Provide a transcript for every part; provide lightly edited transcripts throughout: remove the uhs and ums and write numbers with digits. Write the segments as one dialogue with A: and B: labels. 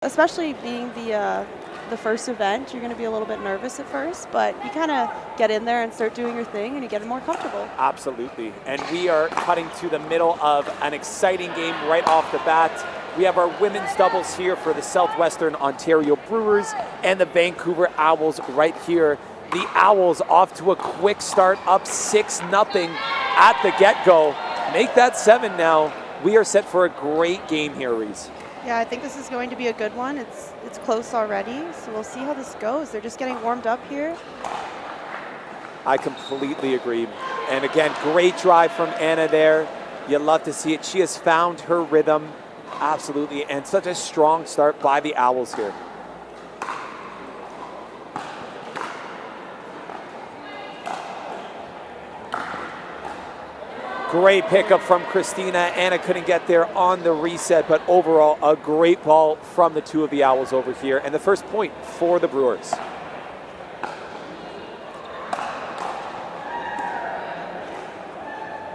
A: Especially being the first event, you're going to be a little bit nervous at first, but you kind of get in there and start doing your thing and you get more comfortable.
B: Absolutely. And we are cutting to the middle of an exciting game right off the bat. We have our women's doubles here for the Southwestern Ontario Brewers and the Vancouver Owls right here. The Owls off to a quick start, up 6-0 at the get-go. Make that 7 now. We are set for a great game here, Reese.
A: Yeah, I think this is going to be a good one. It's close already, so we'll see how this goes. They're just getting warmed up here.
B: I completely agree. And again, great drive from Anna there. You love to see it. She has found her rhythm, absolutely, and such a strong start by the Owls here. Great pickup from Christina. Anna couldn't get there on the reset, but overall a great ball from the two of the Owls over here. And the first point for the Brewers.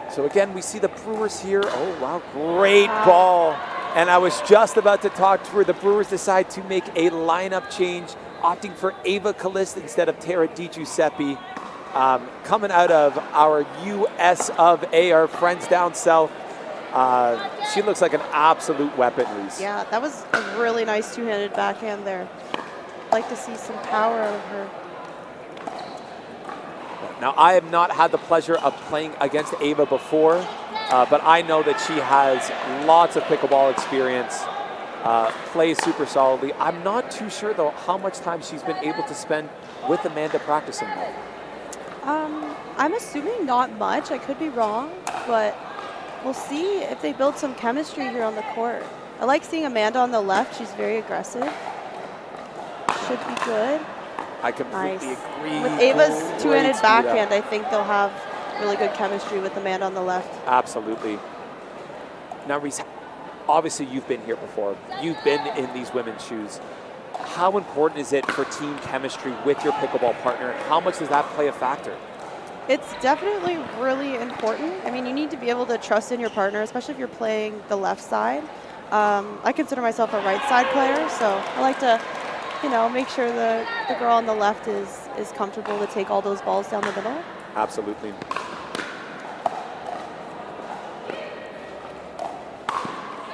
B: So again, we see the Brewers here. Oh, wow, great ball. And I was just about to talk to her. The Brewers decide to make a lineup change, opting for Ava Kalist instead of Tara Giuseppe. Coming out of our US of A, our friends down south. She looks like an absolute weapon, Reese.
A: Yeah, that was a really nice two-handed backhand there. I'd like to see some power out of her.
B: Now, I have not had the pleasure of playing against Ava before, but I know that she has lots of pickleball experience, plays super solidly. I'm not too sure, though, how much time she's been able to spend with Amanda practicing though.
A: I'm assuming not much. I could be wrong, but we'll see if they build some chemistry here on the court. I like seeing Amanda on the left. She's very aggressive. Should be good.
B: I completely agree.
A: With Ava's two-handed backhand, I think they'll have really good chemistry with Amanda on the left.
B: Absolutely. Now, Reese, obviously you've been here before. You've been in these women's shoes. How important is it for team chemistry with your pickleball partner? How much does that play a factor?
A: It's definitely really important. I mean, you need to be able to trust in your partner, especially if you're playing the left side. I consider myself a right side player, so I like to, make sure the girl on the left is comfortable to take all those balls down the middle.
B: Absolutely.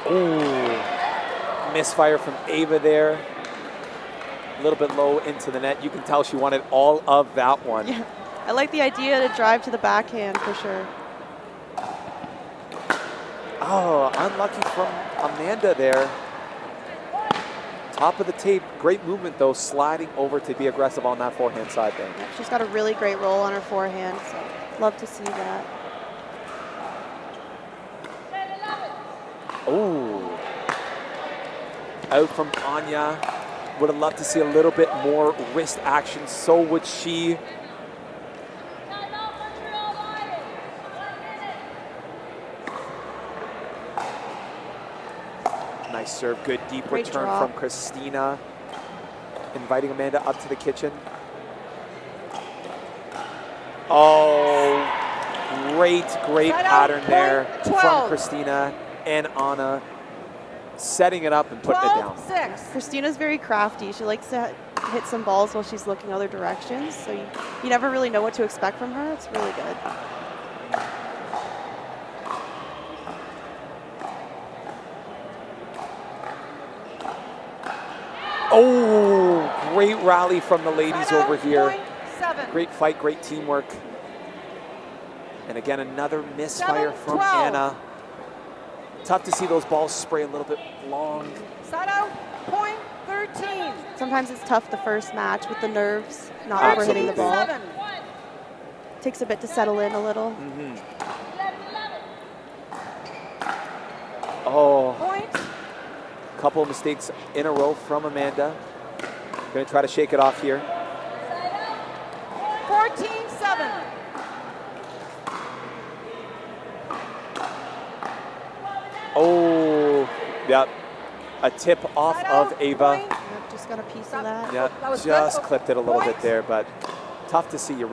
B: Ooh, misfire from Ava there. A little bit low into the net. You can tell she wanted all of that one.
A: Yeah, I like the idea to drive to the backhand for sure.
B: Oh, unlucky from Amanda there. Top of the tape. Great movement, though, sliding over to be aggressive on that forehand side there.
A: Yeah, she's got a really great roll on her forehand, so love to see that.
B: Oh, out from Anya. Would have loved to see a little bit more wrist action. So would she. Nice serve, good deep
A: Great
B: return
A: drop
B: from Christina. Inviting Amanda up to the kitchen. Oh, great pattern there from Christina and Anna. Setting it up and putting it down.
A: 12-6. Christina's very crafty. She likes to hit some balls while she's looking other directions, so you never really know what to expect from her. It's really good.
B: Oh, great rally from the ladies over here. Great fight, great teamwork. And again, another misfire from Anna. Tough to see those balls spray a little bit long.
A: Side out, point 13. Sometimes it's tough the first match with the nerves, not overhitting the ball. Takes a bit to settle in a little.
B: Mm-hmm. Oh, couple of mistakes in a row from Amanda. Going to try to shake it off here.
A: 14-7.
B: Oh, yep. A tip off of Ava.
A: Yep, just got a piece of that.
B: Yeah, just clipped it a little bit there, but tough to see. You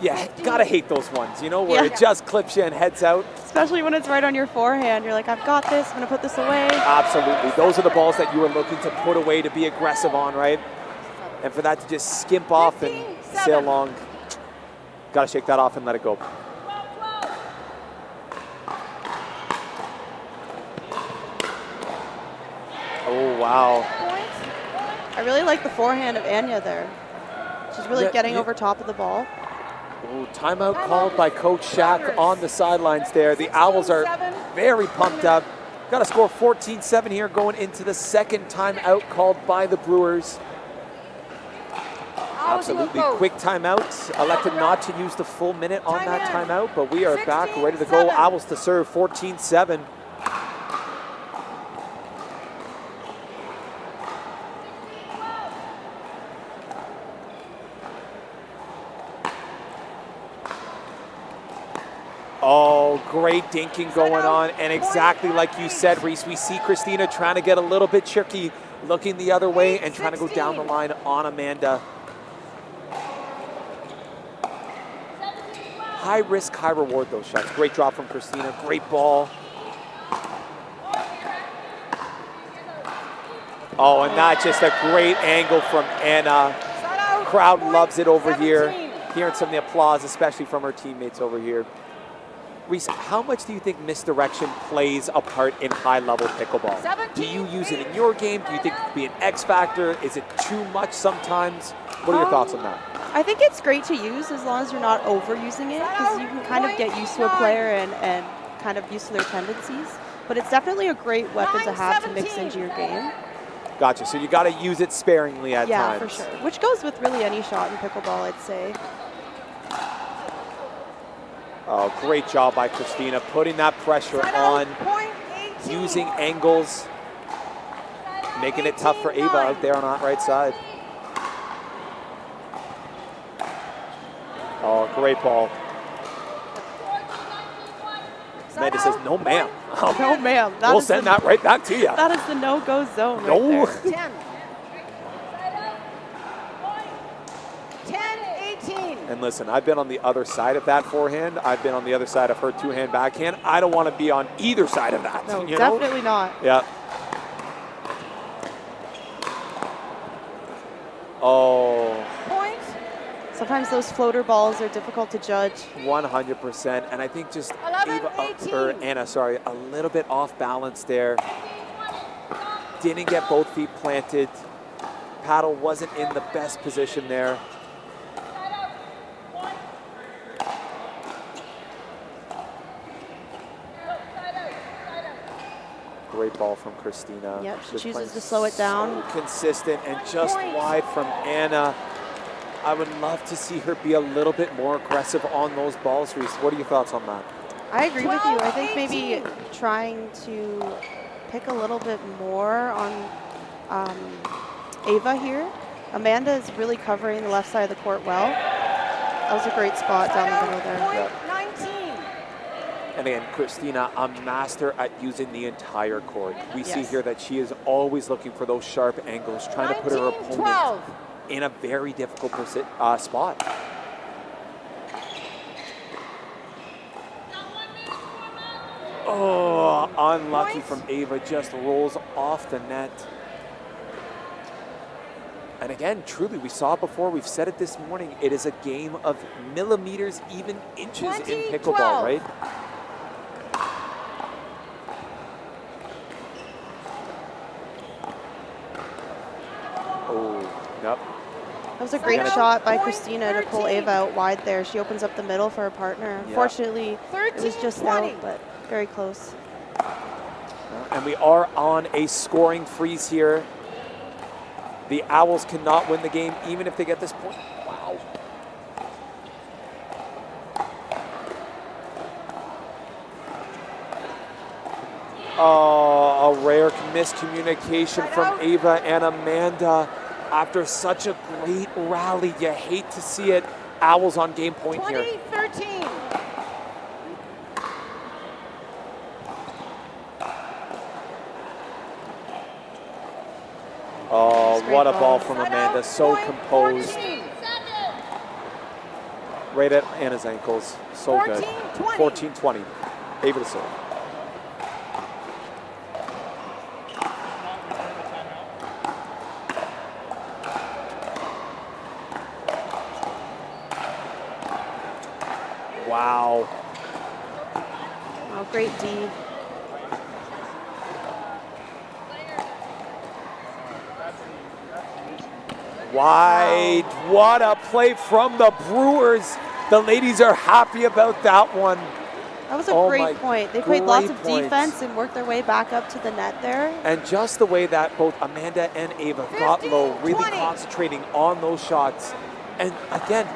B: Yeah, gotta hate those ones, you know, where
A: Yeah.
B: it just clips you and heads out.
A: Especially when it's right on your forehand. You're like, I've got this. I'm going to put this away.
B: Absolutely. Those are the balls that you are looking to put away, to be aggressive on, right? And for that to just skimp off and sail along, gotta shake that off and let it go. Oh, wow.
A: I really like the forehand of Anya there. She's really getting over top of the ball.
B: Oh, timeout called by Coach Shaq on the sidelines there. The Owls are very pumped up. Got to score 14-7 here going into the second timeout called by the Brewers. Absolutely quick timeout. Elected not to use the full minute on that timeout, but we are back ready to go. Owls to serve 14-7. Oh, great dinking going on. And exactly like you said, Reese, we see Christina trying to get a little bit tricky, looking the other way and trying to go down the line on Amanda. High risk, high reward, those shots. Great drop from Christina, great ball. Oh, and not just a great angle from Anna. Crowd loves it over here. Hearing some of the applause, especially from her teammates over here. Reese, how much do you think misdirection plays a part in high-level pickleball? Do you use it in your game? Do you think it could be an X factor? Is it too much sometimes? What are your thoughts on that?
A: I think it's great to use as long as you're not overusing it, because you can kind of get used to a player and kind of used to their tendencies. But it's definitely a great weapon to have to mix into your game.
B: Gotcha. So you got to use it sparingly at times.
A: Yeah, for sure. Which goes with really any shot in pickleball, I'd say.
B: Oh, great job by Christina, putting that pressure on, using angles, making it tough for Ava out there on that right side. Oh, great ball. Amanda says, no ma'am.
A: No ma'am.
B: We'll send that right back to you.
A: That is the no-go zone
B: No.
A: right there.
C: 10. 10-18.
B: And listen, I've been on the other side of that forehand. I've been on the other side of her two-hand backhand. I don't want to be on either side of that.
A: No,
B: you know?
A: definitely not.
B: Yeah. Oh.
C: Point.
A: Sometimes those floater balls are difficult to judge.
B: 100%. And I think just
C: 11-18.
B: Anna, sorry, a little bit off balance there. Didn't get both feet planted. Paddle wasn't in the best position there. Great ball from Christina.
A: Yep, she
B: Just
A: chooses
B: playing
A: to slow it down.
B: So consistent and just wide from Anna. I would love to see her be a little bit more aggressive on those balls, Reese. What are your thoughts on that?
A: I agree with you. I think maybe trying to pick a little bit more on Ava here. Amanda is really covering the left side of the court well. That was a great spot down the middle there.
C: Point
B: Yep.
C: 19.
B: And again, Christina, a master at using the entire court. We see
A: Yes.
B: here that she is always looking for those sharp angles, trying to put her opponent
C: 19-12.
B: in a very difficult spot. Oh, unlucky from Ava, just rolls off the net. And again, truly, we saw it before, we've said it this morning, it is a game of millimeters, even inches in pickleball,
C: 20-12.
B: right? Oh, yep.
A: That was a great shot by Christina to pull Ava out wide there. She opens up the middle for her partner. Unfortunately, it was just
C: 13-20.
A: out, but very close.
B: And we are on a scoring freeze here. The Owls cannot win the game even if they get this point. Wow. Oh, a rare miscommunication from Ava and Amanda. After such a great rally, you hate to see it. Owls on game point here.
C: 20-13.
B: Oh,
A: Great
B: what a
A: ball.
B: ball from Amanda. So composed.
C: 14.
B: right at Anna's ankles. So good.
C: 14-20.
B: 14-20. Ava to serve. Wow.
A: Oh, great D.
B: Wide. What a play from the Brewers. The ladies are happy about that one.
A: That was a
B: Oh
A: great point. They played lots of
B: great points.
A: defense and worked their way back up to the net there.
B: And just the way that both Amanda and Ava got low, really
C: 15-20.
B: concentrating on those shots. And again,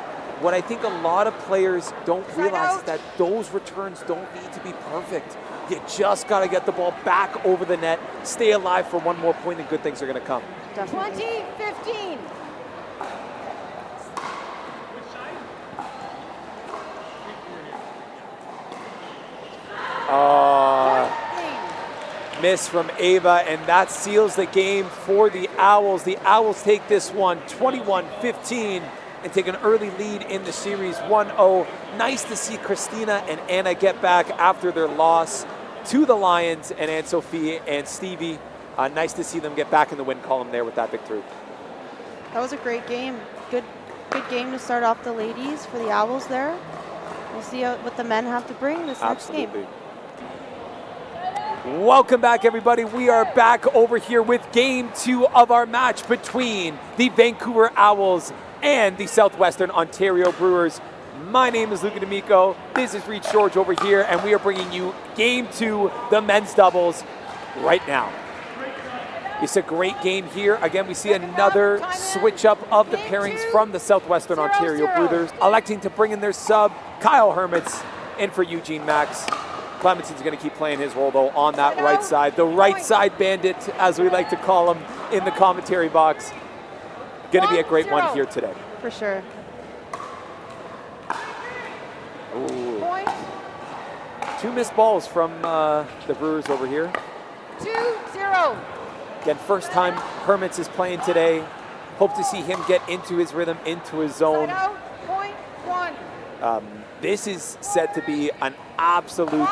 B: what I think a lot of players don't realize is that those returns don't need to be perfect. You just got to get the ball back over the net, stay alive for one more point, and good things are going to come.
A: Definitely.
C: 20-15.
B: Miss from Ava, and that seals the game for the Owls. The Owls take this one 21-15 and take an early lead in the series 1-0. Nice to see Christina and Anna get back after their loss to the Lions, and Anne-Sophie and Stevie. Nice to see them get back in the win column there with that victory.
A: That was a great game. Good game to start off the ladies for the Owls there. We'll see what the men have to bring this next game.
B: Welcome back, everybody. We are back over here with game 2 of our match between the Vancouver Owls and the Southwestern Ontario Brewers. My name is Luca D'Amico. This is Reed George over here, and we are bringing you game 2, the men's doubles, right now. It's a great game here. Again, we see another switch up of the pairings from the Southwestern Ontario Brewers, electing to bring in their sub, Kyle Hermetz, in for Eugene Mak. Cleminson's going to keep playing his role, though, on that right side. The right side bandit, as we like to call him in the commentary box. Going to be a great one here today.
A: For sure.
B: Ooh. 2 missed balls from the Brewers over here.
C: 2-0.
B: Again, first time Hermetz is playing today. Hope to see him get into his rhythm, into his zone.
C: Side out. Point 1.
B: This is set to be an absolute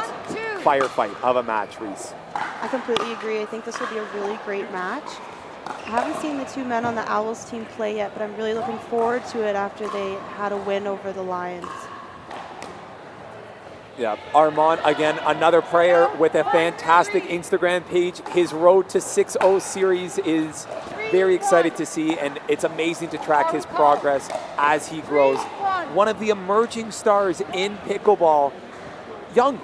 B: firefight of a match, Reese.
A: I completely agree. I think this will be a really great match. I haven't seen the 2 men on the Owls team play yet, but I'm really looking forward to it after they had a win over the Lions.
B: Yeah, Armaan, again, another player with a fantastic Instagram page. His road to 6-0 series is very excited to see, and it's amazing to track his progress as he grows. One of the emerging stars in pickleball. Young.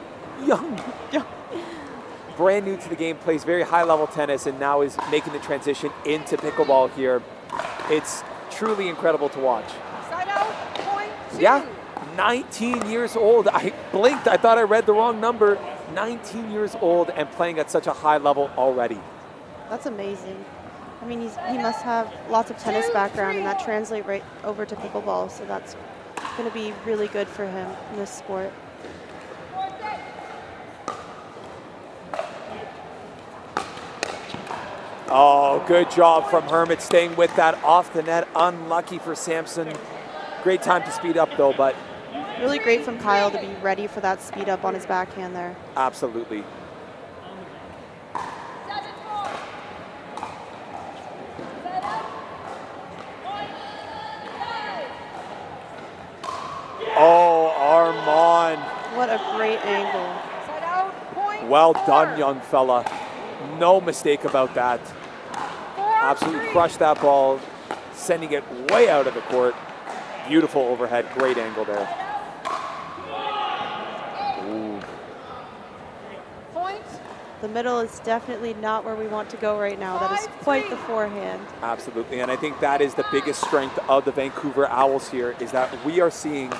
B: Brand new to the game, plays very high-level tennis, and now is making the transition into pickleball here. It's truly incredible to watch.
C: Side out. Point 2.
B: Yeah. 19 years old. I blinked. I thought I read the wrong number. 19 years old and playing at such a high level already.
A: That's amazing. I mean, he must have lots of tennis background, and that translates right over to pickleball, so that's going to be really good for him in this sport.
B: Oh, good job from Hermetz staying with that off the net. Unlucky for Sampson. Great time to speed up, though, but
A: really great from Kyle to be ready for that speed up on his backhand there.
B: Absolutely. Oh, Armaan.
A: What a great angle.
C: Side out. Point
B: Well
C: 4.
B: done, young fella. No mistake about that.
C: 4-3.
B: Absolutely crushed that ball, sending it way out of the court. Beautiful overhead, great angle there. Ooh.
C: Point.
A: The middle is definitely not where we want to go right now. That is quite the forehand.
B: Absolutely, and I think that is the biggest strength of the Vancouver Owls here, is that we are seeing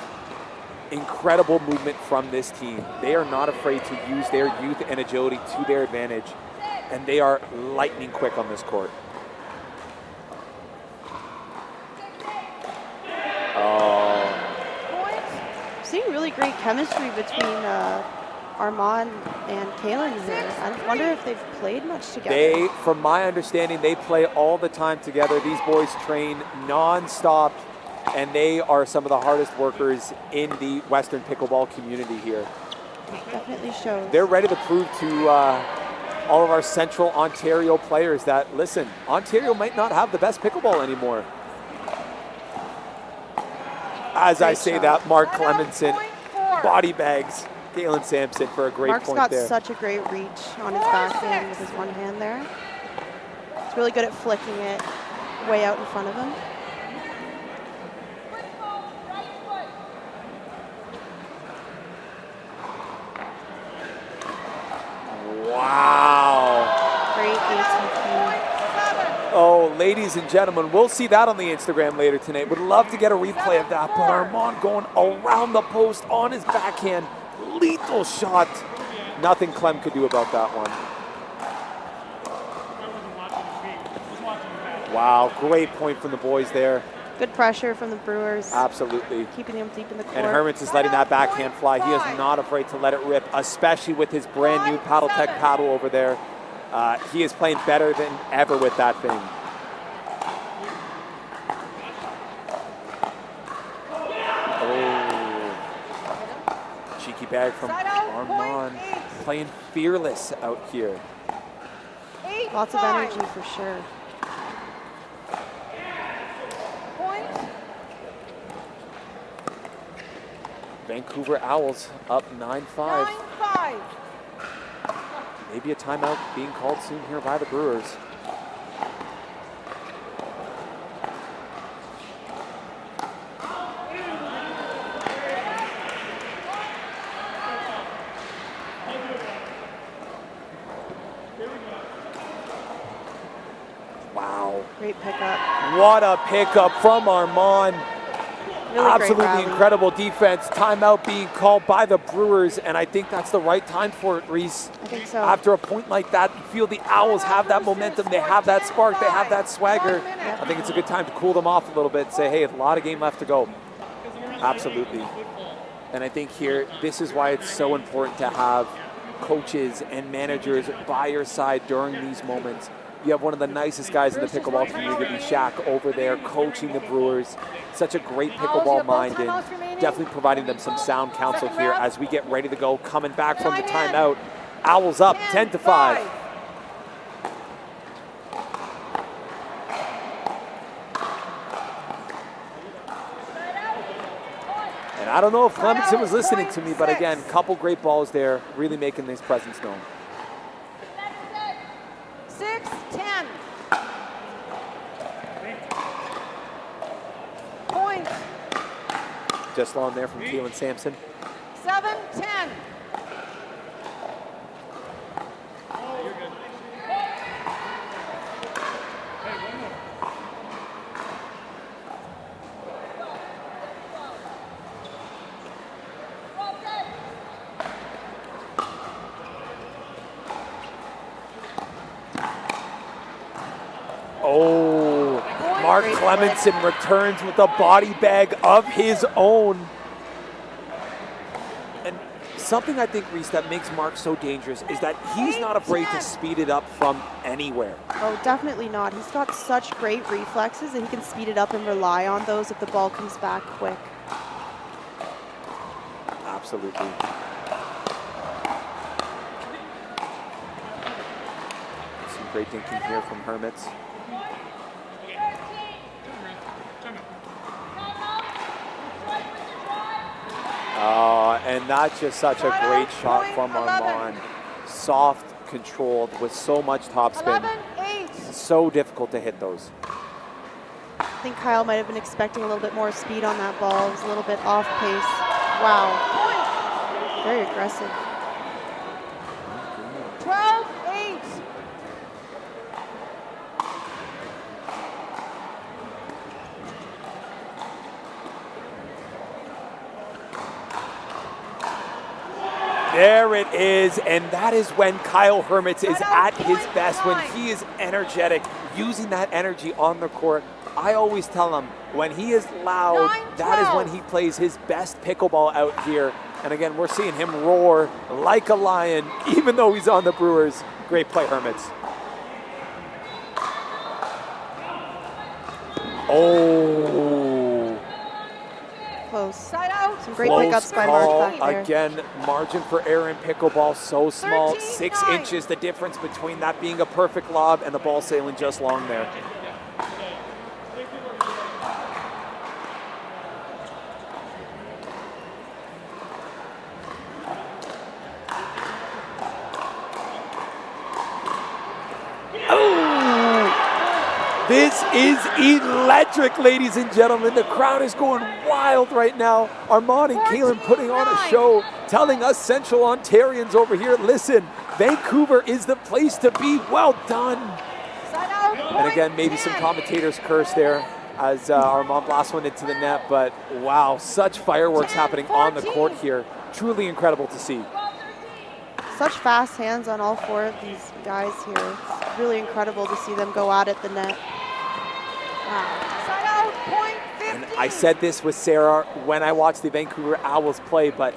B: incredible movement from this team. They are not afraid to use their youth and agility to their advantage, and they are lightning quick on this court.
A: Seeing really great chemistry between Armaan and Caelan here. I wonder if they've played much together.
B: From my understanding, they play all the time together. These boys train non-stop and they are some of the hardest workers in the Western pickleball community here.
A: Definitely shows.
B: They're ready to prove to all of our Central Ontario players that, listen, Ontario might not have the best pickleball anymore. As I say that, Mark Cleminson body bags Caelan Sampson for a great
A: Mark's
B: point
A: got
B: there.
A: such a great reach on his backhand with his one hand there. He's really good at flicking it way out in front of him.
B: Wow.
A: Great ATP.
B: Oh, ladies and gentlemen, we'll see that on the Instagram later tonight. Would love to get a replay of that, but Armaan going around the post on his backhand. Lethal shot. Nothing Clem could do about that one. Wow, great point from the boys there.
A: Good pressure from the Brewers.
B: Absolutely.
A: Keeping them deep in the court.
B: And Hermetz is letting that backhand fly. He is not afraid to let it rip, especially with his brand new Paddle Tech paddle over there. He is playing better than ever with that thing. Oh. Cheeky bag from Armaan. Playing fearless out here.
A: Lots of energy for sure.
B: Vancouver Owls up 9-5.
C: 9-5.
B: Maybe a timeout being called soon here by the Brewers. Wow.
A: Great pickup.
B: What a pickup from Armaan.
A: Really
B: Absolutely incredible defense. Timeout being called by the Brewers, and I think that's the right time for it, Reese.
A: I think so.
B: After a point like that, you feel the Owls have that momentum, they have that spark, they have that swagger. I think it's a good time to cool them off a little bit, say, hey, a lot of game left to go. Absolutely. And I think here, this is why it's so important to have coaches and managers by your side during these moments. You have one of the nicest guys in the pickleball community, Shaq, over there coaching the Brewers. Such a great pickleball mind, and definitely providing them some sound counsel here as we get ready to go. Coming back from the timeout, Owls up 10-5. And I don't know if Cleminson was listening to me, but again, couple great balls there, really making this presence known.
C: 6-10. Point.
B: Just long there from Caelan Sampson.
C: 7-10.
B: Oh, Mark Cleminson returns with a body bag of his own. And something I think, Reese, that makes Mark so dangerous is that he's not afraid to speed it up from anywhere.
A: Oh, definitely not. He's got such great reflexes, and he can speed it up and rely on those if the ball comes back quick.
B: Absolutely. Some great thinking here from Hermetz. And that's just such a great shot from Armaan. Soft, controlled, with so much topspin. So difficult to hit those.
A: I think Kyle might have been expecting a little bit more speed on that ball. It was a little bit off pace. Wow. Very aggressive.
C: 12-8.
B: There it is, and that is when Kyle Hermetz is at his best, when he is energetic, using that energy on the court. I always tell him, when he is loud, that is when he plays his best pickleball out here. And again, we're seeing him roar like a lion, even though he's on the Brewers. Great play, Hermetz. Oh,
A: close.
C: Side out.
A: Some great
B: Close
A: pickups by
B: call.
A: Mark back there.
B: Again, margin for error in pickleball so small.
C: 13-9.
B: 6 inches the difference between that being a perfect lob and the ball sailing just long there. This is electric, ladies and gentlemen. The crowd is going wild right now. Armaan and Caelan putting on a show, telling us Central Ontarians over here, listen, Vancouver is the place to be. Well done.
C: Side out.
B: And again, maybe some commentators curse there as Armaan blasts one into the net, but wow, such fireworks happening on the court here. Truly incredible to see.
A: Such fast hands on all 4 of these guys here. It's really incredible to see them go out at the net. Wow.
C: Side out. Point 15.
B: And I said this with Sarah when I watched the Vancouver Owls play, but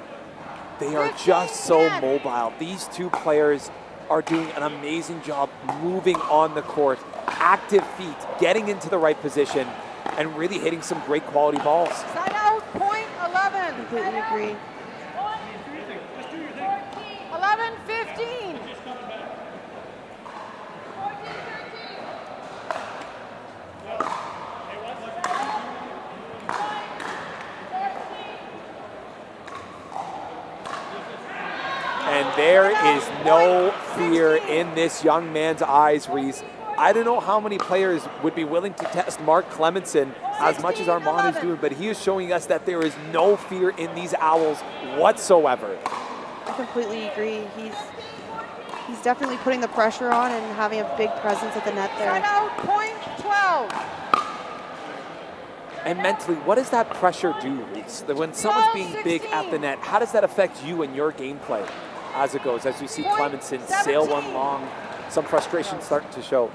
B: they are just so mobile. These 2 players are doing an amazing job moving on the court, active feet, getting into the right position, and really hitting some great quality balls.
C: Side out. Point 11.
A: Completely agree.
C: 11-15.
B: And there is no fear in this young man's eyes, Reese. I don't know how many players would be willing to test Mark Cleminson as much as Armaan is doing, but he is showing us that there is no fear in these Owls whatsoever.
A: I completely agree. He's definitely putting the pressure on and having a big presence at the net
C: Side
A: there.
C: out. Point 12.
B: And mentally, what does that pressure do, Reese? That when someone's being big at the net, how does that affect you and your gameplay as it goes, as you see Cleminson sail one long, some frustration starting to show?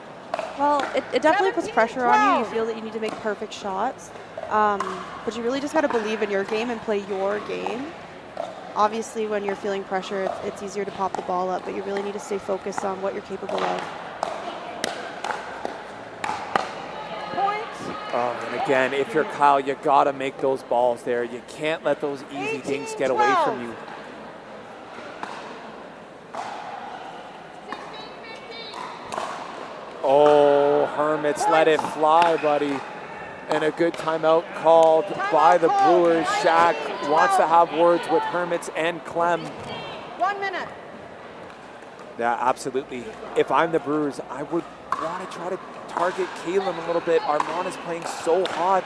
A: Well, it definitely puts pressure on you. You feel that you need to make perfect shots. But you really just got to believe in your game and play your game. Obviously, when you're feeling pressure, it's easier to pop the ball up, but you really need to stay focused on what you're capable of.
B: And again, if you're Kyle, you got to make those balls there. You can't let those easy things get away from you. Oh, Hermetz let it fly, buddy. And a good timeout called by the Brewers. Shaq wants to have words with Hermetz and Clem.
C: 1 minute.
B: Yeah, absolutely. If I'm the Brewers, I would want to try to target Caelan a little bit. Armaan is playing so hot.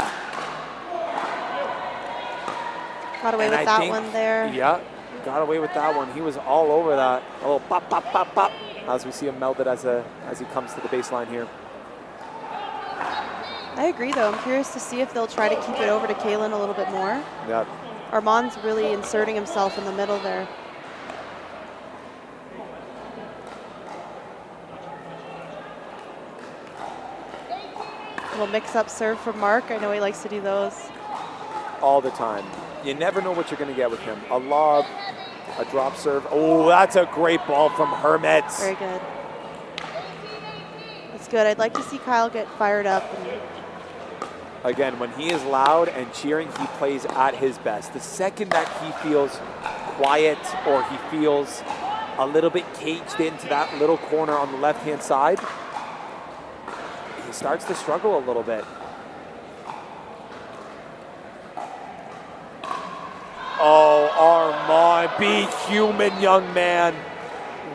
A: Got away with that one there.
B: Yeah, got away with that one. He was all over that. A little pop, pop, pop, pop, as we see him melded as he comes to the baseline here.
A: I agree, though. I'm curious to see if they'll try to keep it over to Caelan a little bit more.
B: Yeah.
A: Armaan's really inserting himself in the middle there. Little mix-up serve from Mark. I know he likes to do those.
B: All the time. You never know what you're going to get with him. A lob, a drop serve. Oh, that's a great ball from Hermetz.
A: Very good. That's good. I'd like to see Kyle get fired up.
B: Again, when he is loud and cheering, he plays at his best. The second that he feels quiet or he feels a little bit caged into that little corner on the left-hand side, he starts to struggle a little bit. Oh, Armaan, be human, young man.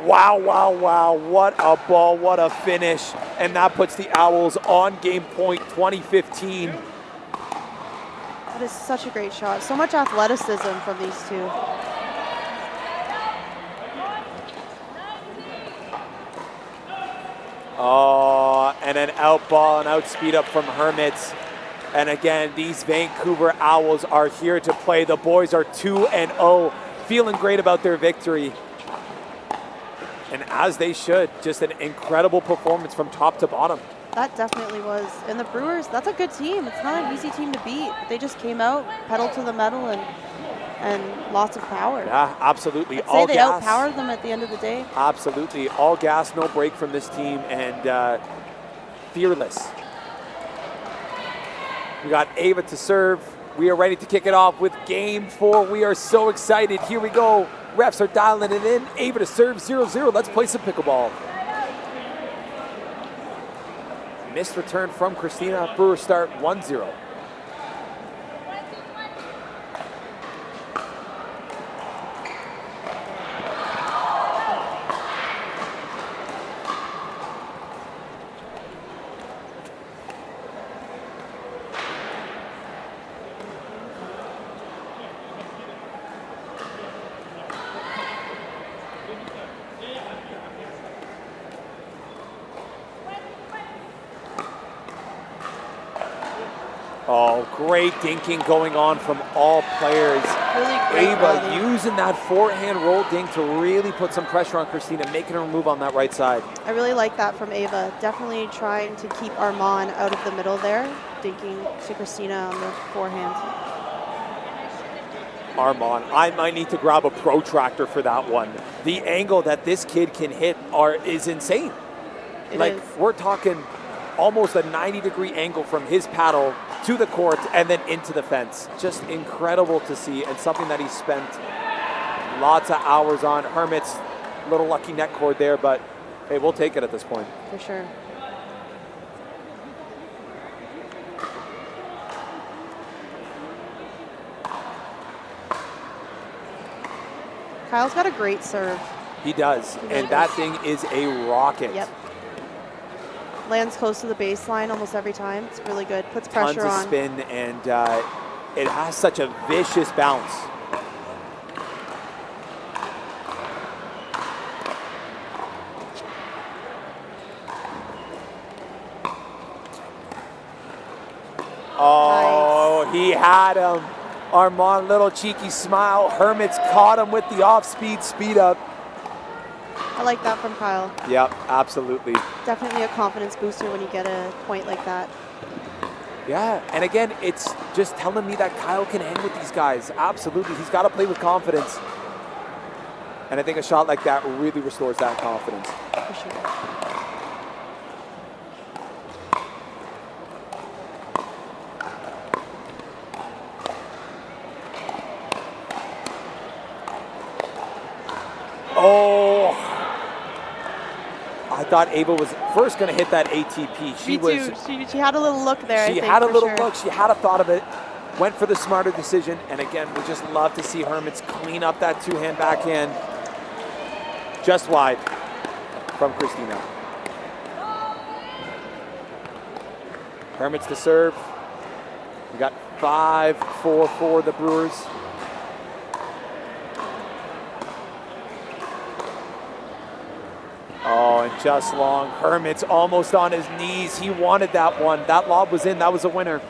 B: Wow, wow, wow. What a ball, what a finish. And that puts the Owls on game point 2015.
A: That is such a great shot. So much athleticism from these two.
B: Oh, and an out ball, an out speed up from Hermetz. And again, these Vancouver Owls are here to play. The boys are 2-0, feeling great about their victory. And as they should, just an incredible performance from top to bottom.
A: That definitely was. And the Brewers, that's a good team. It's not an easy team to beat. They just came out, pedal to the metal, and lots of power.
B: Yeah, absolutely.
A: I'd say they outpowered them at the end of the day.
B: Absolutely. All gas, no break from this team, and fearless. We got Ava to serve. We are ready to kick it off with game 4. We are so excited. Here we go. Refs are dialing it in. Ava to serve 0-0. Let's play some pickleball. Missed return from Christina. Brewers start 1-0. Oh, great dinking going on from all players.
A: Really great
B: Ava
A: body.
B: using that forehand roll dink to really put some pressure on Christina, making her move on that right side.
A: I really like that from Ava. Definitely trying to keep Armaan out of the middle there, dinking to Christina on the forehand.
B: Armaan, I might need to grab a protractor for that one. The angle that this kid can hit is insane.
A: It
B: like
A: is.
B: We're talking almost a 90-degree angle from his paddle to the court and then into the fence. Just incredible to see, and something that he spent lots of hours on. Hermetz, little lucky net cord there, but hey, we'll take it at this point.
A: For sure. Kyle's got a great serve.
B: He does,
A: He really
B: and that
A: does.
B: thing is a rocket.
A: Yep. Lands close to the baseline almost every time. It's really good. Puts
B: Tons
A: pressure
B: of
A: on.
B: spin, and it has such a vicious bounce. Oh,
A: Nice.
B: he had him. Armaan, little cheeky smile. Hermetz caught him with the off-speed speed up.
A: I like that from Kyle.
B: Yep, absolutely.
A: Definitely a confidence booster when you get a point like that.
B: Yeah, and again, it's just telling me that Kyle can hang with these guys. Absolutely, he's got to play with confidence. And I think a shot like that really restores that confidence.
A: For sure.
B: Oh, I thought Ava was first going to hit that ATP. She
A: Me
B: was.
A: too. She had a little look there.
B: She
A: I think,
B: had a
A: for
B: little
A: sure.
B: look. She had a thought of it. Went for the smarter decision. And again, we just love to see Hermetz clean up that two-hand backhand. Just wide from Christina. Hermetz to serve. We got 5-4 for the Brewers. Oh, and just long. Hermetz almost on his knees. He wanted that one. That lob was in. That was a winner.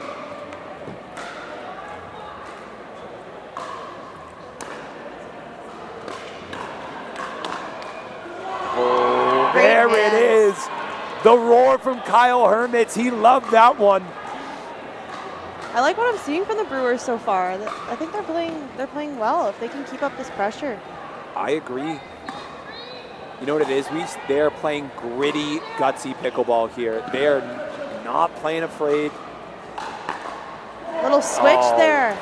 B: Oh,
A: Great
B: there it
A: hands.
B: is. The roar from Kyle Hermetz. He loved that one.
A: I like what I'm seeing from the Brewers so far. I think they're playing well if they can keep up this pressure.
B: I agree. You know what it is? They're playing gritty, gutsy pickleball here. They're not playing afraid.
A: Little switch
B: Oh.
A: there.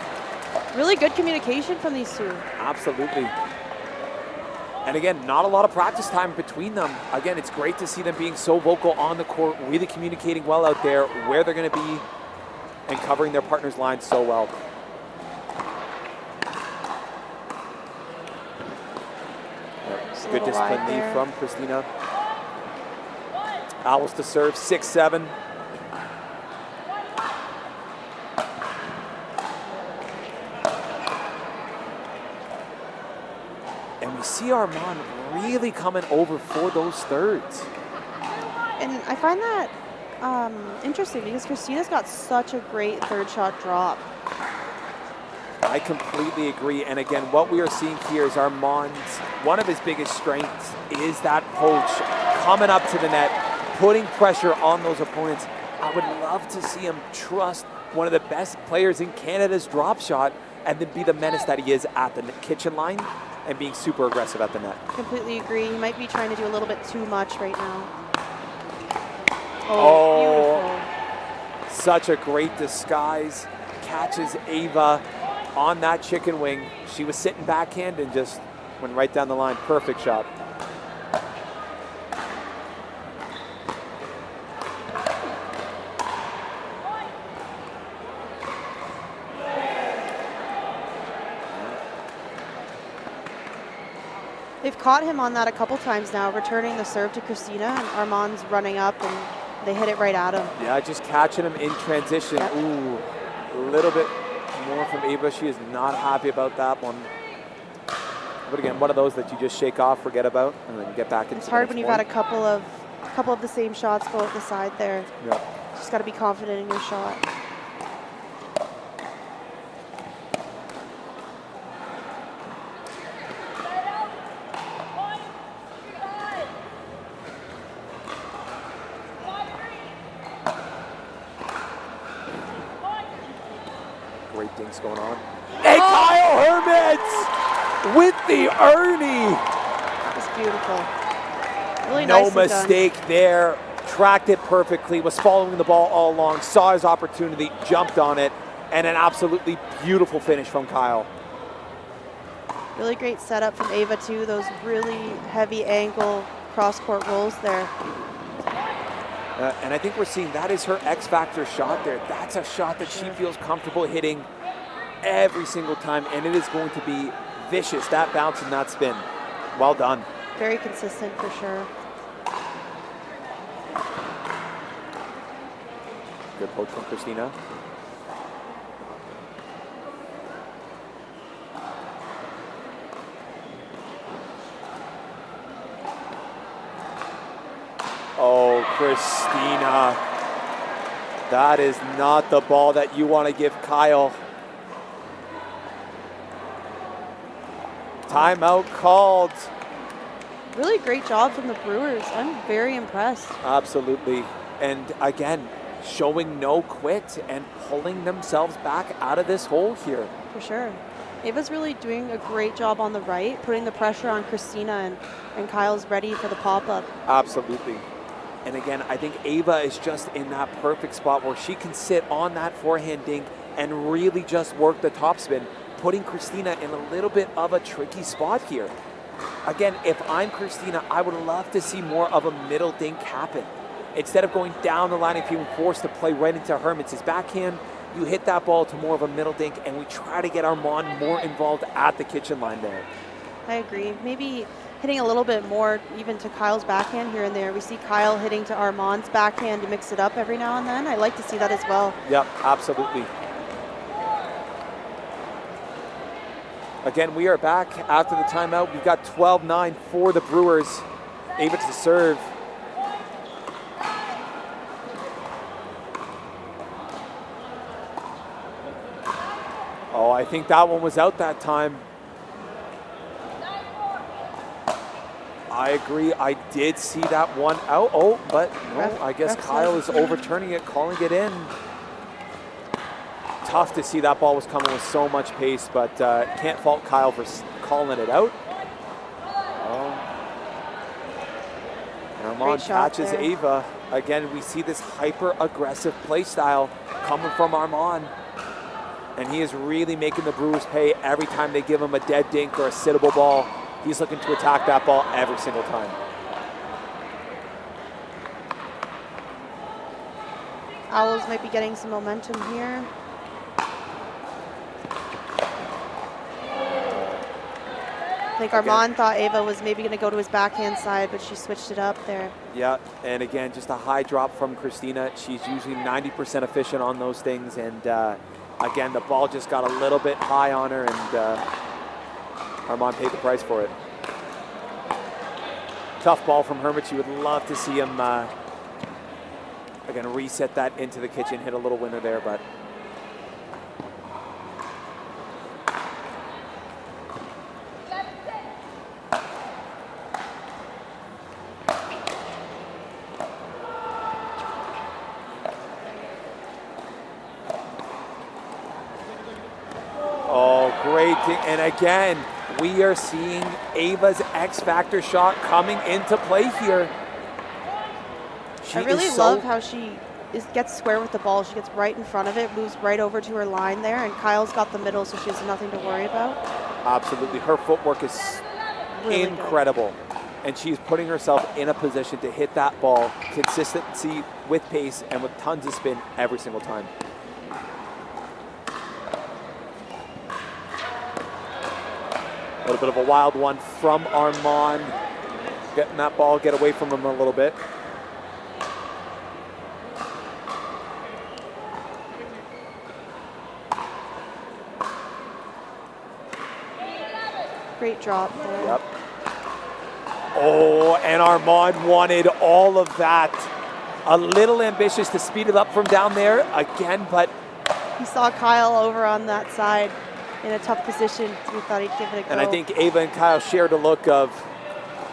A: Really good communication from these two.
B: Absolutely. And again, not a lot of practice time between them. Again, it's great to see them being so vocal on the court, really communicating well out there, where they're going to be, and covering their partner's lines so well. Good
A: little
B: discipline
A: wide
B: lead
A: there.
B: from Christina. Owls to serve, 6-7. And we see Armaan really coming over for those thirds.
A: And I find that interesting because Christina's got such a great third shot drop.
B: I completely agree. And again, what we are seeing here is Armaan's, one of his biggest strengths is that poach, coming up to the net, putting pressure on those opponents. I would love to see him trust one of the best players in Canada's drop shot and then be the menace that he is at the kitchen line and being super aggressive at the net.
A: Completely agree. He might be trying to do a little bit too much right now.
B: Oh.
A: Beautiful.
B: Such a great disguise. catches Ava on that chicken wing. She was sitting backhand and just went right down the line. Perfect shot.
A: They've caught him on that a couple times now, returning the serve to Christina, and Armaan's running up, and they hit it right at him.
B: Yeah, just catching him in transition.
A: Yep.
B: Ooh, a little bit more from Ava. She is not happy about that one. But again, one of those that you just shake off, forget about, and then get back into.
A: It's hard when you've had a couple of the same shots go out the side there.
B: Yeah.
A: Just got to be confident in your shot.
B: Great dinks going on. And Kyle Hermetz with the Ernie.
A: It's beautiful. Really
B: No
A: nicely
B: mistake there. Tracked it perfectly, was following the ball all along, saw his opportunity, jumped on it, and an absolutely beautiful finish from Kyle.
A: Really great setup from Ava too. Those really heavy angle cross-court rolls there.
B: And I think we're seeing that is her X Factor shot there. That's a shot that she feels comfortable hitting every single time, and it is going to be vicious, that bounce and that spin. Well done.
A: Very consistent for sure.
B: Good poke from Christina. Oh, Christina. That is not the ball that you want to give Kyle. Timeout called.
A: Really great job from the Brewers. I'm very impressed.
B: Absolutely. And again, showing no quit and pulling themselves back out of this hole here.
A: For sure. Ava's really doing a great job on the right, putting the pressure on Christina, and Kyle's ready for the pop-up.
B: Absolutely. And again, I think Ava is just in that perfect spot where she can sit on that forehand dink and really just work the topspin, putting Christina in a little bit of a tricky spot here. Again, if I'm Christina, I would love to see more of a middle dink happen. Instead of going down the line and being forced to play right into Hermetz's backhand, you hit that ball to more of a middle dink, and we try to get Armaan more involved at the kitchen line there.
A: I agree. Maybe hitting a little bit more even to Kyle's backhand here and there. We see Kyle hitting to Armaan's backhand to mix it up every now and then. I like to see that as well.
B: Yep, absolutely. Again, we are back after the timeout. We've got 12-9 for the Brewers. Ava to serve. Oh, I think that one was out that time. I agree. I did see that one out. Oh, but no, I guess Kyle is overturning it, calling it in. Tough to see that ball was coming with so much pace, but can't fault Kyle for calling it out. Armaan catches Ava. Again, we see this hyper-aggressive play style coming from Armaan. And he is really making the Brewers pay every time they give him a dead dink or a sittable ball. He's looking to attack that ball every single time.
A: Owls might be getting some momentum here. I think Armaan thought Ava was maybe going to go to his backhand side, but she switched it up there.
B: Yeah, and again, just a high drop from Christina. She's usually 90% efficient on those things, and again, the ball just got a little bit high on her, and Armaan paid the price for it. Tough ball from Hermetz. You would love to see him, again, reset that into the kitchen, hit a little winner there, but and again, we are seeing Ava's X Factor shot coming into play here.
A: I really love how she gets square with the ball. She gets right in front of it, moves right over to her line there, and Kyle's got the middle, so she has nothing to worry about.
B: Absolutely. Her footwork is
A: Really
B: incredible. And she's putting herself in a position to hit that ball, consistency with pace and with tons of spin every single time. A little bit of a wild one from Armaan. Getting that ball, get away from him a little bit.
A: Great drop there.
B: Yep. Oh, and Armaan wanted all of that. A little ambitious to speed it up from down there again, but
A: He saw Kyle over on that side in a tough position. We thought he'd give it a go.
B: and I think Ava and Kyle shared a look of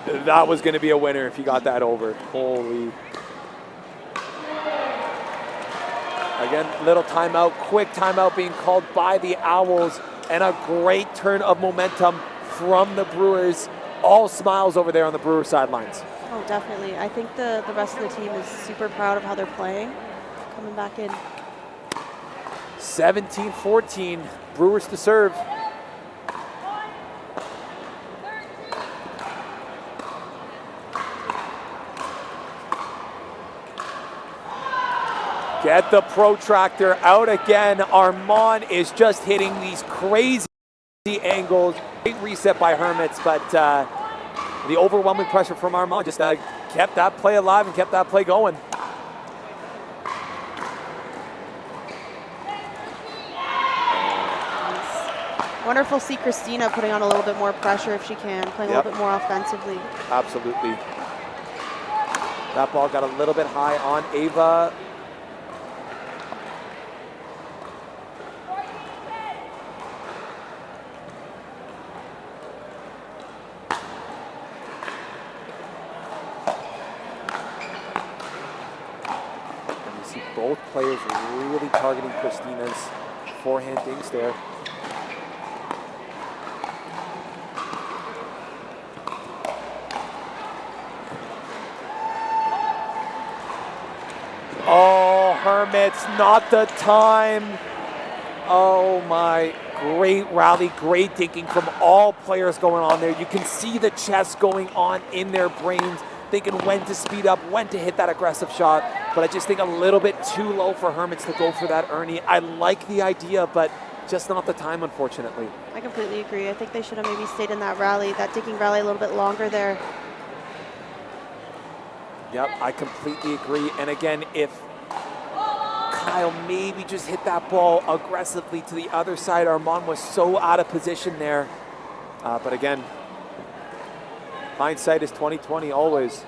B: that was going to be a winner if he got that over. Holy. Again, little timeout, quick timeout being called by the Owls, and a great turn of momentum from the Brewers. All smiles over there on the Brewers sidelines.
A: Oh, definitely. I think the rest of the team is super proud of how they're playing, coming back in.
B: 17-14, Brewers to serve. Get the protractor out again. Armaan is just hitting these crazy angles. Great reset by Hermetz, but the overwhelming pressure from Armaan just kept that play alive and kept that play going.
A: Wonderful to see Christina putting on a little bit more pressure if she can, playing a little bit more offensively.
B: Absolutely. That ball got a little bit high on Ava. And you see both players really targeting Christina's forehand dings there. Oh, Hermetz, not the time. Oh my, great rally, great thinking from all players going on there. You can see the chess going on in their brains, thinking when to speed up, when to hit that aggressive shot. But I just think a little bit too low for Hermetz to go for that Ernie. I like the idea, but just not the time, unfortunately.
A: I completely agree. I think they should have maybe stayed in that rally, that digging rally a little bit longer there.
B: Yep, I completely agree. And again, if Kyle maybe just hit that ball aggressively to the other side, Armaan was so out of position there. But again, hindsight is 20/20 always.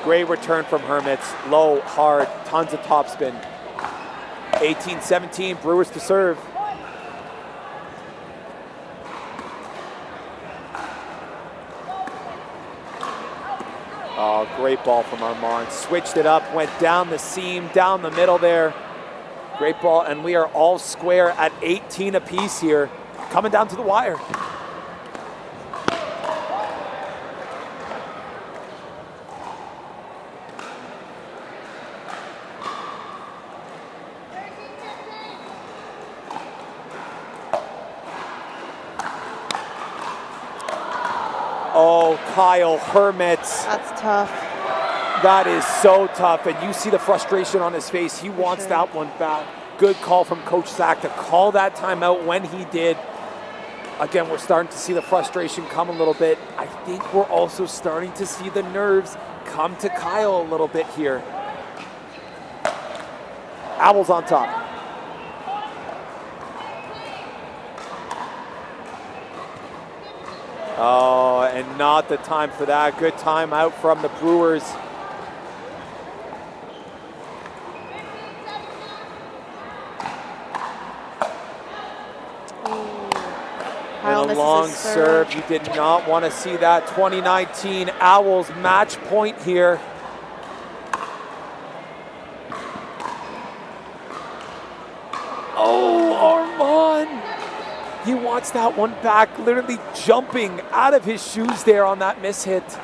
B: Great return from Hermetz. Low, hard, tons of topspin. 18-17, Brewers to serve. Oh, great ball from Armaan. Switched it up, went down the seam, down the middle there. Great ball, and we are all square at 18 apiece here, coming down to the wire. Oh, Kyle Hermetz.
A: That's tough.
B: That is so tough, and you see the frustration on his face. He wants that one back. Good call from Coach Sack to call that timeout when he did. Again, we're starting to see the frustration come a little bit. I think we're also starting to see the nerves come to Kyle a little bit here. Owls on top. Oh, and not the time for that. Good timeout from the Brewers. And a long serve. You did not want to see that. 2019 Owls match point here. Oh, Armaan. He wants that one back, literally jumping out of his shoes there on that miss hit.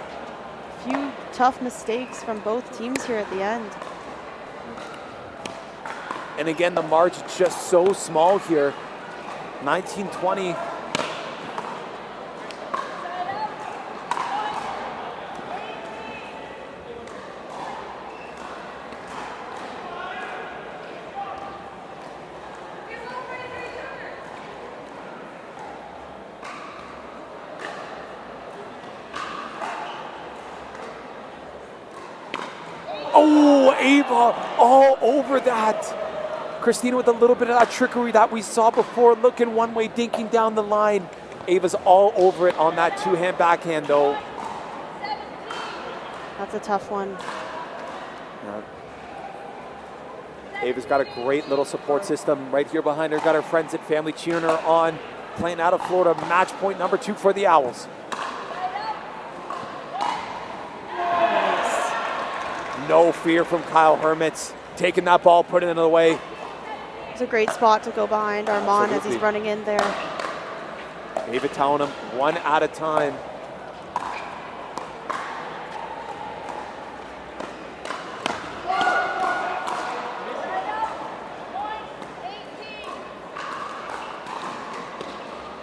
A: Few tough mistakes from both teams here at the end.
B: And again, the margin just so small here. 19-20. Oh, Ava all over that. Christina with a little bit of that trickery that we saw before, looking one way, dinking down the line. Ava's all over it on that two-hand backhand, though.
A: That's a tough one.
B: Ava's got a great little support system right here behind her. Got her friends and family cheering her on. Playing out of Florida, match point number 2 for the Owls.
A: Nice.
B: No fear from Kyle Hermetz. Taking that ball, putting it away.
A: It's a great spot to go behind Armaan as he's running in there.
B: Ava telling him one at a time.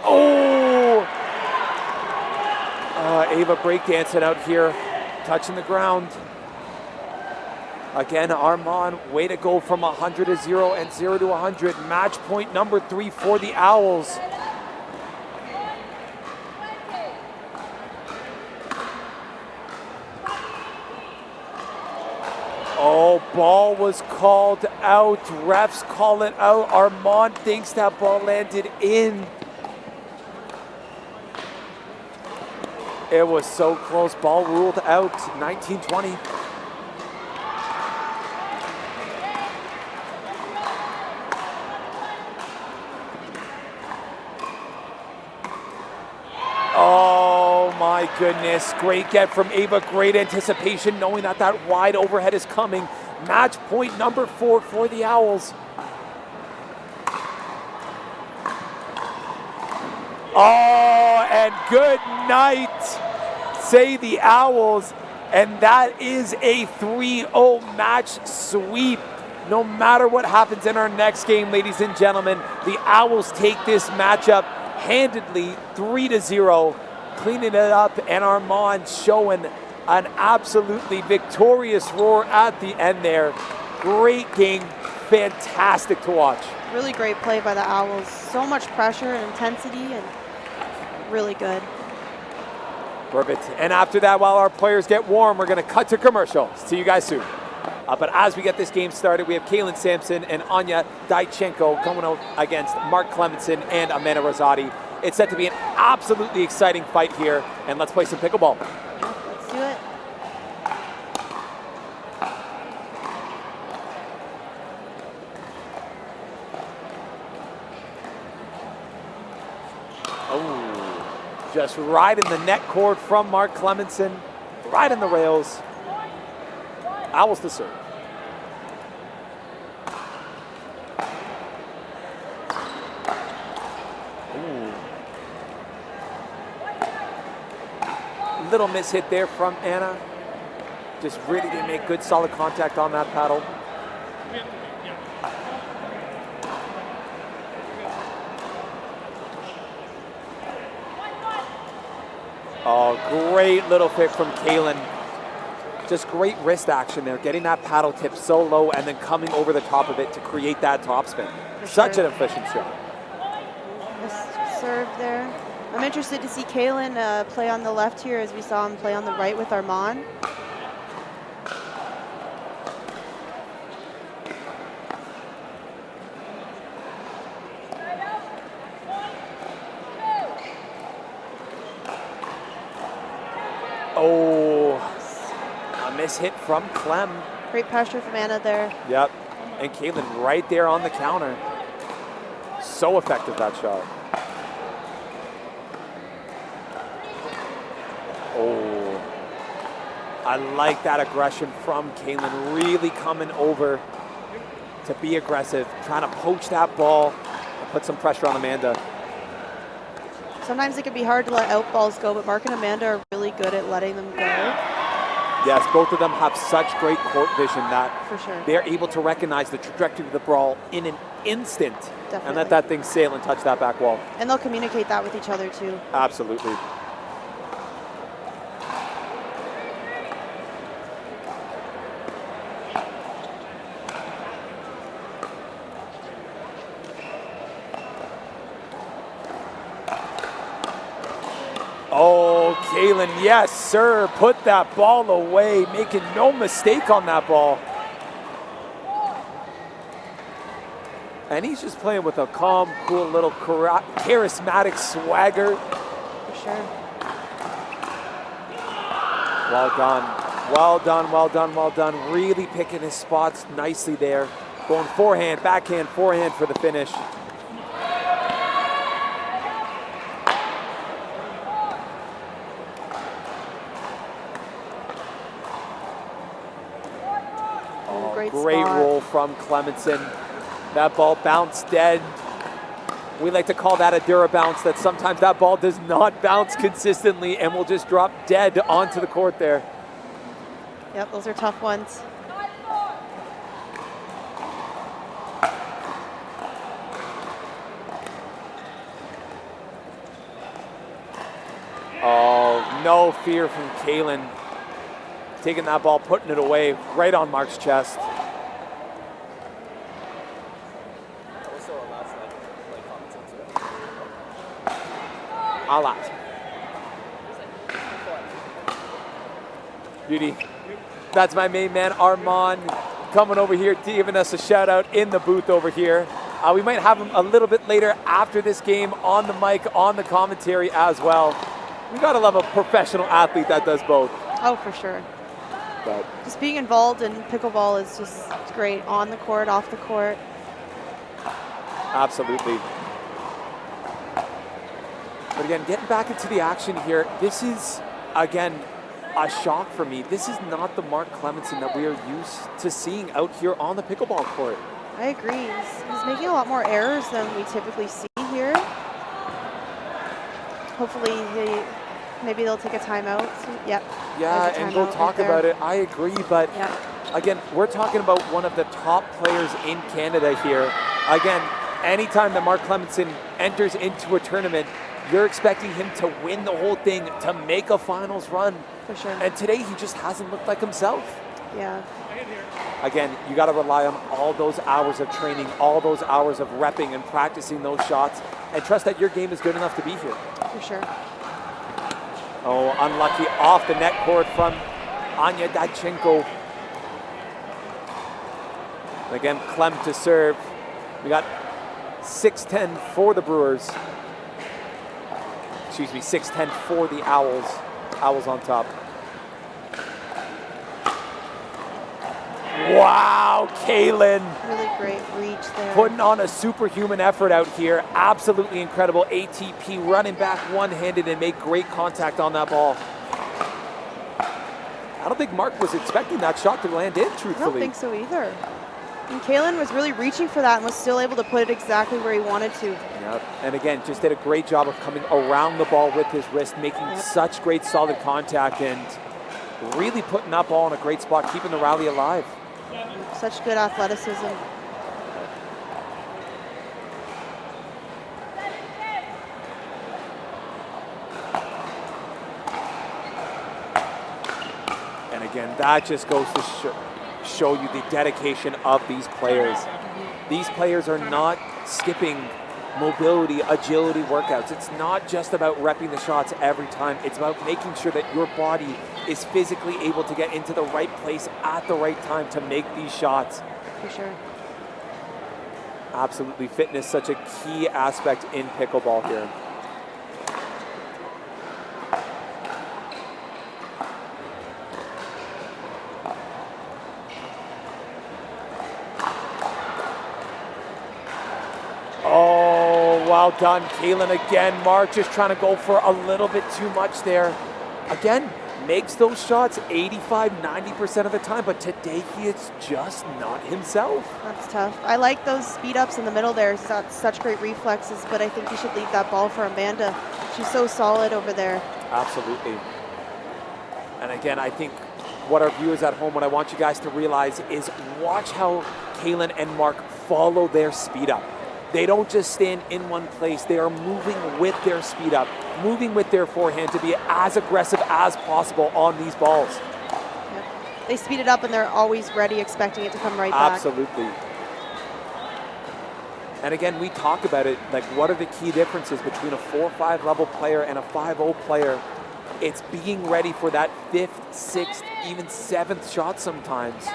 B: Oh! Ava breakdancing out here, touching the ground. Again, Armaan, way to go from 100 to 0 and 0 to 100. Match point number 3 for the Owls. Oh, ball was called out. Refs call it out. Armaan thinks that ball landed in. It was so close. Ball ruled out. 19-20. Oh my goodness, great get from Ava, great anticipation knowing that that wide overhead is coming. Match point number 4 for the Owls. Oh, and good night, say the Owls. And that is a 3-0 match sweep. No matter what happens in our next game, ladies and gentlemen, the Owls take this matchup handedly 3-0, cleaning it up, and Armaan showing an absolutely victorious roar at the end there. Great game, fantastic to watch.
A: Really great play by the Owls. So much pressure and intensity, and really good.
B: Perfect. And after that, while our players get warm, we're going to cut to commercial. See you guys soon. But as we get this game started, we have Caelan Sampson and Anya Dyachenko going out against Mark Cleminson and Amanda Rosati. It's set to be an absolutely exciting fight here, and let's play some pickleball.
A: Let's do it.
B: Oh, just right in the net cord from Mark Cleminson, right in the rails. Owls to serve. Ooh. Little miss hit there from Anna. Just really didn't make good solid contact on that paddle. Oh, great little pick from Caelan. Just great wrist action there, getting that paddle tip so low and then coming over the top of it to create that topspin. Such an efficient shot.
A: Nice serve there. I'm interested to see Caelan play on the left here as we saw him play on the right with Armaan.
B: Oh, a miss hit from Clem.
A: Great pressure from Anna there.
B: Yep, and Caelan right there on the counter. So effective, that shot. Oh, I like that aggression from Caelan, really coming over to be aggressive, trying to poach that ball and put some pressure on Amanda.
A: Sometimes it can be hard to let out balls go, but Mark and Amanda are really good at letting them go.
B: Yes, both of them have such great court vision that
A: For sure.
B: they're able to recognize the trajectory of the ball in an instant
A: Definitely.
B: and let that thing sail and touch that back wall.
A: And they'll communicate that with each other too.
B: Absolutely. Oh, Caelan, yes, sir. Put that ball away, making no mistake on that ball. And he's just playing with a calm, cool, little charismatic swagger.
A: For sure.
B: Well done. Well done, well done, well done. Really picking his spots nicely there. Going forehand, backhand, forehand for the finish. Great
A: spot.
B: roll from Cleminson. That ball bounced dead. We like to call that a Dura bounce, that sometimes that ball does not bounce consistently and will just drop dead onto the court there.
A: Yep, those are tough ones.
B: Oh, no fear from Caelan. Taking that ball, putting it away right on Mark's chest. A lot. Beauty. That's my main man, Armaan, coming over here, giving us a shout out in the booth over here. We might have him a little bit later after this game on the mic, on the commentary as well. We gotta love a professional athlete that does both.
A: Oh, for sure.
B: But
A: just being involved in pickleball is just great. On the court, off the court.
B: Absolutely. But again, getting back into the action here, this is, again, a shock for me. This is not the Mark Cleminson that we are used to seeing out here on the pickleball court.
A: I agree. He's making a lot more errors than we typically see here. Hopefully, maybe they'll take a timeout. Yep.
B: Yeah, and go talk about it. I agree, but again, we're talking about one of the top players in Canada here. Again, anytime that Mark Cleminson enters into a tournament, you're expecting him to win the whole thing, to make a finals run.
A: For sure.
B: And today, he just hasn't looked like himself.
A: Yeah.
B: Again, you got to rely on all those hours of training, all those hours of repping and practicing those shots, and trust that your game is good enough to be here.
A: For sure.
B: Oh, unlucky off the net cord from Anya Dyachenko. And again, Clem to serve. We got 6-10 for the Brewers. Excuse me, 6-10 for the Owls. Owls on top. Wow, Caelan.
A: Really great reach there.
B: Putting on a superhuman effort out here. Absolutely incredible. ATP running back one-handed and make great contact on that ball. I don't think Mark was expecting that shot to land in, truthfully.
A: I don't think so either. And Caelan was really reaching for that and was still able to put it exactly where he wanted to.
B: Yep. And again, just did a great job of coming around the ball with his wrist, making such great solid contact and really putting that ball in a great spot, keeping the rally alive.
A: Such good athleticism.
B: And again, that just goes to show you the dedication of these players. These players are not skipping mobility, agility workouts. It's not just about repping the shots every time. It's about making sure that your body is physically able to get into the right place at the right time to make these shots.
A: For sure.
B: Absolutely, fitness, such a key aspect in pickleball here. Well done, Caelan again. Mark just trying to go for a little bit too much there. Again, makes those shots 85, 90% of the time, but today he is just not himself.
A: That's tough. I like those speed ups in the middle there. He's got such great reflexes, but I think you should leave that ball for Amanda. She's so solid over there.
B: Absolutely. And again, I think what our viewers at home, what I want you guys to realize is watch how Caelan and Mark follow their speed up. They don't just stand in one place. They are moving with their speed up, moving with their forehand to be as aggressive as possible on these balls.
A: Yep. They speed it up and they're always ready, expecting it to come right back.
B: Absolutely. And again, we talk about it, like what are the key differences between a 4-5 level player and a 5-0 player? It's being ready for that 5th, 6th, even 7th shot sometimes.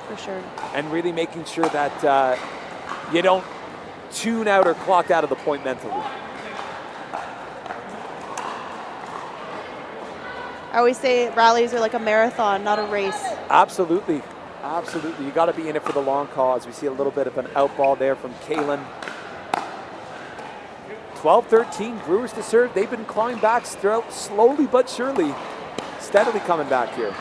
A: For sure.
B: And really making sure that you don't tune out or clock out of the point mentally.
A: I always say rallies are like a marathon, not a race.
B: Absolutely. Absolutely. You got to be in it for the long cause. We see a little bit of an out ball there from Caelan. 12-13, Brewers to serve. They've been clawing back slowly but surely, steadily coming back here.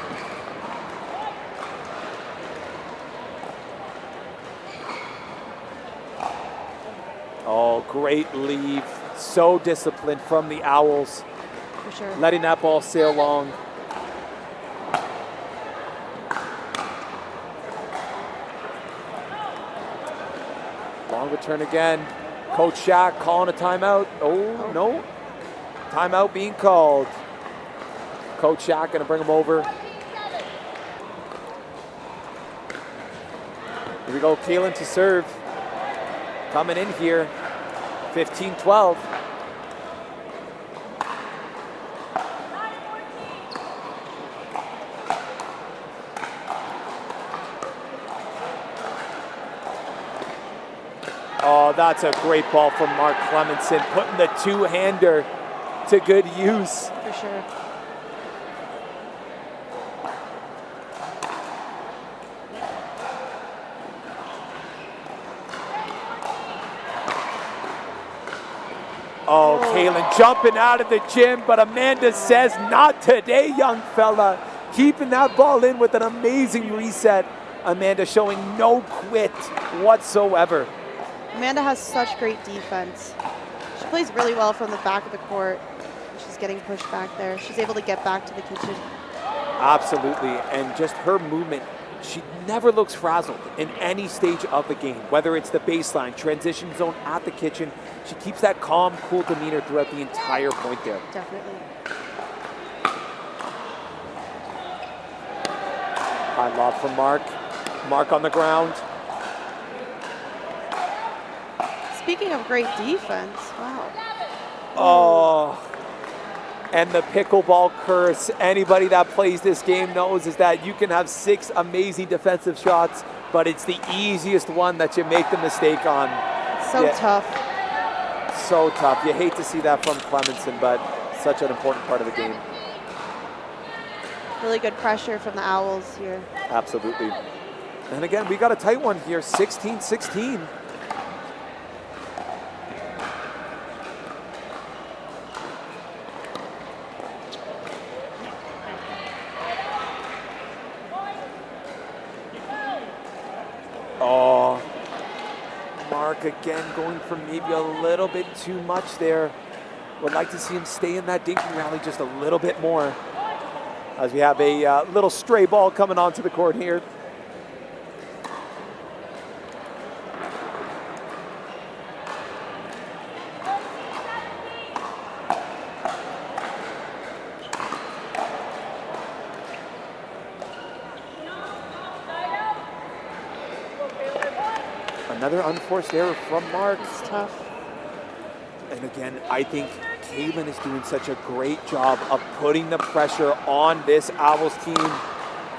B: Oh, great leave. So disciplined from the Owls.
A: For sure.
B: Letting that ball sail long. Long return again. Coach Shaq calling a timeout. Oh, no. Timeout being called. Coach Shaq going to bring him over. Here we go, Caelan to serve. Coming in here, 15-12. Oh, that's a great ball from Mark Cleminson, putting the two-hander to good use.
A: For sure.
B: Oh, Caelan jumping out of the gym, but Amanda says, not today, young fella. Keeping that ball in with an amazing reset. Amanda showing no quit whatsoever.
A: Amanda has such great defense. She plays really well from the back of the court. She's getting pushed back there. She's able to get back to the kitchen.
B: Absolutely, and just her movement, she never looks frazzled in any stage of the game, whether it's the baseline, transition zone, at the kitchen. She keeps that calm, cool demeanor throughout the entire point there.
A: Definitely.
B: High lob from Mark. Mark on the ground.
A: Speaking of great defense, wow.
B: Oh, and the pickleball curse. Anybody that plays this game knows is that you can have 6 amazing defensive shots, but it's the easiest one that you make the mistake on.
A: So tough.
B: So tough. You hate to see that from Cleminson, but such an important part of the game.
A: Really good pressure from the Owls here.
B: Absolutely. And again, we got a tight one here, 16-16. Oh, Mark again going for maybe a little bit too much there. Would like to see him stay in that dinking rally just a little bit more, as we have a little stray ball coming onto the court here. Another unforced error from Mark.
A: It's tough.
B: And again, I think Caelan is doing such a great job of putting the pressure on this Owls team.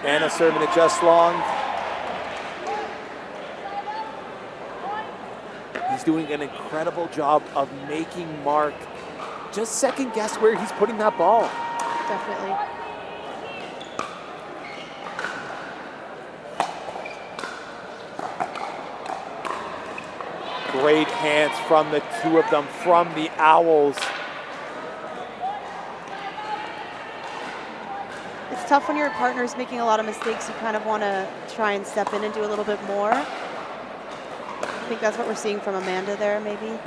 B: Anna serving it just long. He's doing an incredible job of making Mark just second guess where he's putting that ball.
A: Definitely.
B: Great hands from the two of them, from the Owls.
A: It's tough when your partner's making a lot of mistakes. You kind of want to try and step in and do a little bit more. I think that's what we're seeing from Amanda there, maybe.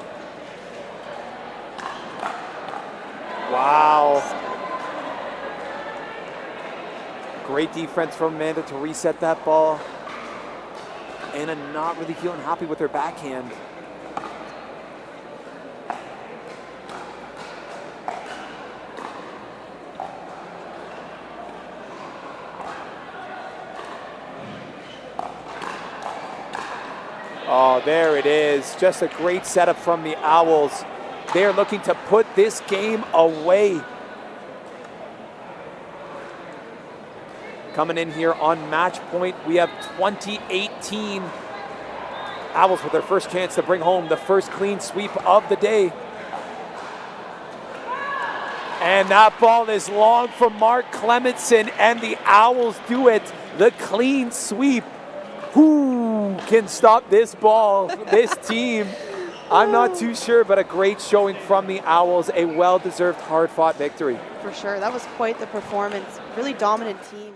B: Wow. Great defense from Amanda to reset that ball. Anna not really feeling happy with her backhand. Oh, there it is. Just a great setup from the Owls. They're looking to put this game away. Coming in here on match point, we have 2018. Owls with their first chance to bring home the first clean sweep of the day. And that ball is long from Mark Cleminson, and the Owls do it. The clean sweep. Who can stop this ball, this team? I'm not too sure, but a great showing from the Owls. A well-deserved, hard-fought victory.
A: For sure. That was quite the performance. Really dominant team.